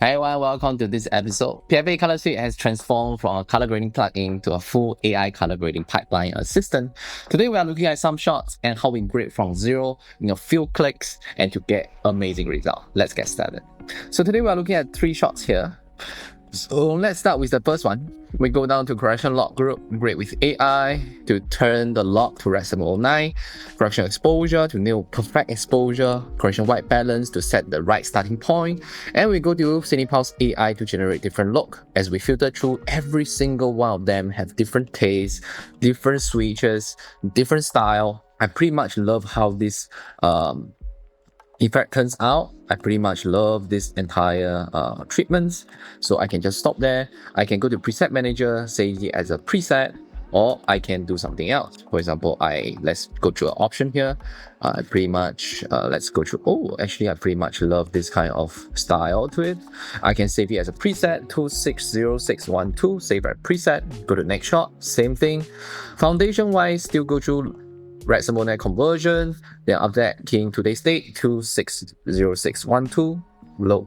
Hi everyone, welcome to this episode. PFA Color Suite has transformed from a color grading plugin to a full AI color grading pipeline assistant. Today we are looking at some shots and how we grade from zero in a few clicks and to get amazing results. Let's get started. So today we are looking at 3 shots here. So let's start with the first one. We go down to correction log group, grade with AI to turn the log to red 9, correction exposure to nail perfect exposure, correction white balance to set the right starting point, and we go to CinePulse AI to generate different look. As we filter through, every single one of them have different tastes, different switches, different style. I pretty much love how this effect turns out. I pretty much love this entire treatments. So I can just stop there. I can go to preset manager, save it as a preset, or I can do something else. For example, let's go through an option here. I pretty much let's go through. I pretty much love this kind of style to it. I can save it as a preset 260612. Save as preset. Go to next shot. Same thing. Foundation wise, still go through red 9 conversion, then after that keying today's date 260612 low,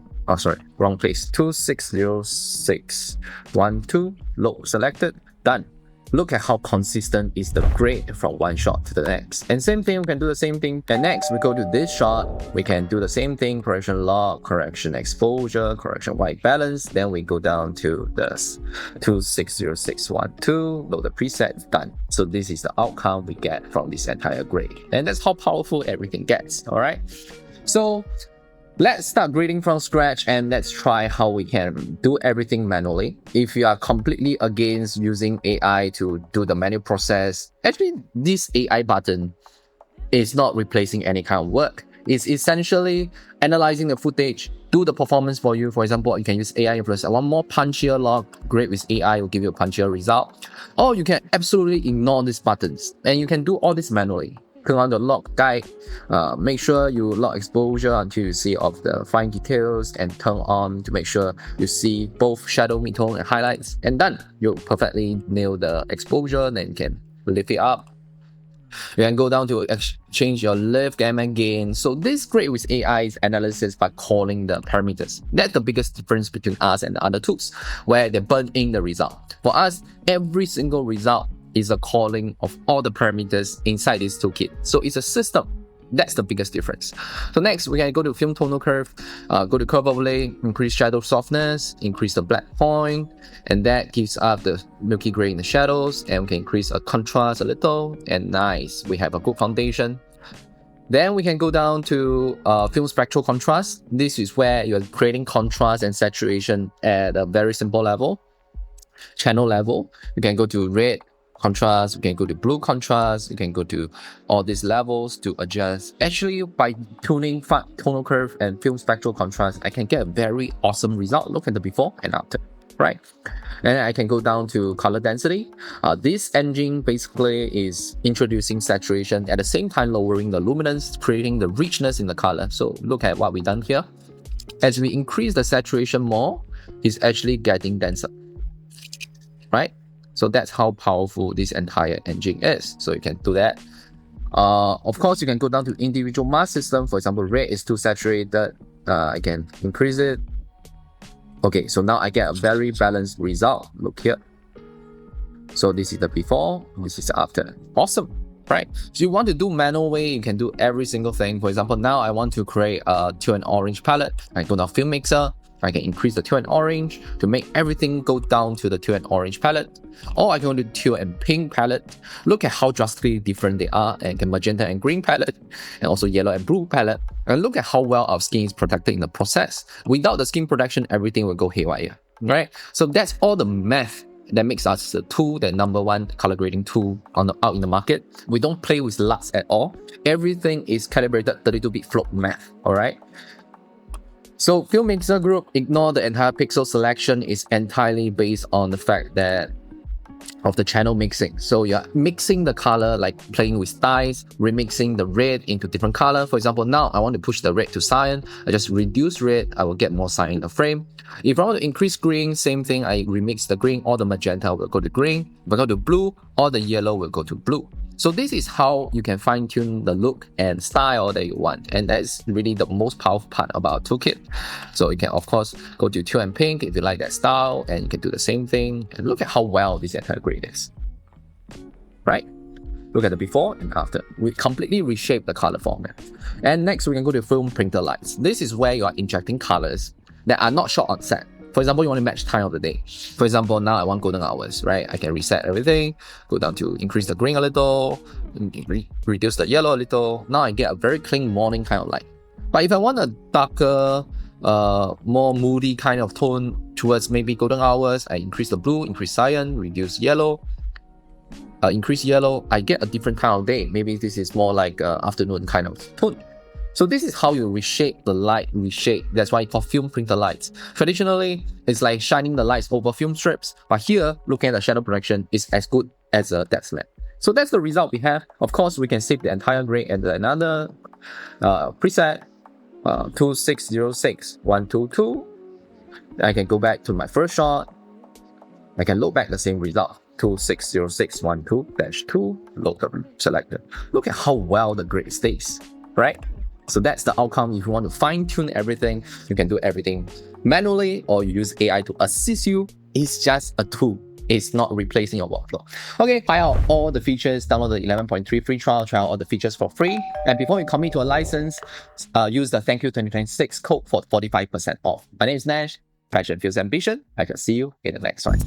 wrong place, 260612 low selected, done. Look at how consistent is the grade from one shot to the next. And same thing, we can do the same thing. And next we go to this shot, we can do the same thing, correction log, correction exposure, correction white balance. Then we go down to this 260612, load the preset, done. So this is the outcome we get from this entire grade. And that's how powerful everything gets, all right? So let's start grading from scratch and let's try how we can do everything manually. If you are completely against using AI to do the manual process, actually this AI button is not replacing any kind of work. It's essentially analyzing the footage, do the performance for you. For example, you can use AI influence. I want more punchier log, grade with AI will give you a punchier result. Or you can absolutely ignore these buttons and you can do all this manually. Click on the log guide, make sure you log exposure until you see all of the fine details and turn on to make sure you see both shadow, midtone and highlights, and done. You perfectly nail the exposure, then you can lift it up. You can go down to change your lift, gamma, gain. So this grade with AI is analysis by calling the parameters. That's the biggest difference between us and the other tools, where they burn in the result. For us, every single result is a calling of all the parameters inside this toolkit. So it's a system. That's the biggest difference. So next, we can go to Film Tonal Curve, go to Curve Overlay, increase shadow softness, increase the black point, and that gives us the milky gray in the shadows, and we can increase a contrast a little, and nice, we have a good foundation. Then we can go down to Film Spectral Contrast. This is where you're creating contrast and saturation at a very simple level, channel level. You can go to red contrast, you can go to blue contrast, you can go to all these levels to adjust. Actually, by tuning tonal curve and film spectral contrast, I can get a very awesome result. Look at the before and after, right? And I can go down to color density. This engine basically is introducing saturation at the same time lowering the luminance, creating the richness in the color. So look at what we done here. As we increase the saturation more, it's actually getting denser, right? So that's how powerful this entire engine is. So you can do that. Of course, you can go down to individual mask system. For example, red is too saturated. I can increase it. Okay, so now I get a very balanced result. Look here. So this is the before, this is the after. Awesome, right? So you want to do manual way, you can do every single thing. For example, now I want to create a teal and orange palette. I go down Film Mixer. I can increase the teal and orange to make everything go down to the teal and orange palette. Or I can go to teal and pink palette. Look at how drastically different they are. And can magenta and green palette. And also yellow and blue palette. And look at how well our skin is protected in the process. Without the skin protection, everything will go haywire, right? So that's all the math that makes us the tool, the #1 color grading tool out in the market. We don't play with LUTs at all. Everything is calibrated 32-bit float math, all right? So Film Mixer Group, ignore the entire pixel selection, is entirely based on the fact that of the channel mixing. So you're mixing the color, like playing with dyes, remixing the red into different color. For example, now I want to push the red to cyan. I just reduce red, I will get more cyan in the frame. If I want to increase green, same thing, I remix the green, all the magenta will go to green. If I go to blue, all the yellow will go to blue. So this is how you can fine tune the look and style that you want. And that's really the most powerful part about Toolkit. So you can of course go to teal and pink if you like that style, and you can do the same thing. And look at how well this entire grid is, right? Look at the before and after. We completely reshape the color format. And next we can go to film printer lights. This is where you are injecting colors that are not shot on set. For example, you want to match time of the day. For example, now I want golden hours, right? I can reset everything, go down to increase the green a little, reduce the yellow a little. Now I get a very clean morning kind of light. But if I want a darker, more moody kind of tone towards maybe golden hours, I increase the blue, increase cyan, reduce yellow, increase yellow, I get a different kind of day. Maybe this is more like afternoon kind of tone. So this is how you reshape the light, That's why it's called film printer lights. Traditionally, it's like shining the lights over film strips, but here, looking at the shadow projection is as good as a depth lamp. So that's the result we have. Of course, we can save the entire grid and another preset, 2606122. I can go back to my first shot. I can load back the same result. 260612-2, load the selector. Look at how well the grid stays, right? So that's the outcome. If you want to fine tune everything, you can do everything manually or you use AI to assist you. It's just a tool. It's not replacing your workflow. Okay, try out all the features, download the 11.3 free trial, try out all the features for free. And before you commit to a license, use the Thank You 2026 code for 45% off. My name is Nash, Passion Fuels Ambition. I shall see you in the next one.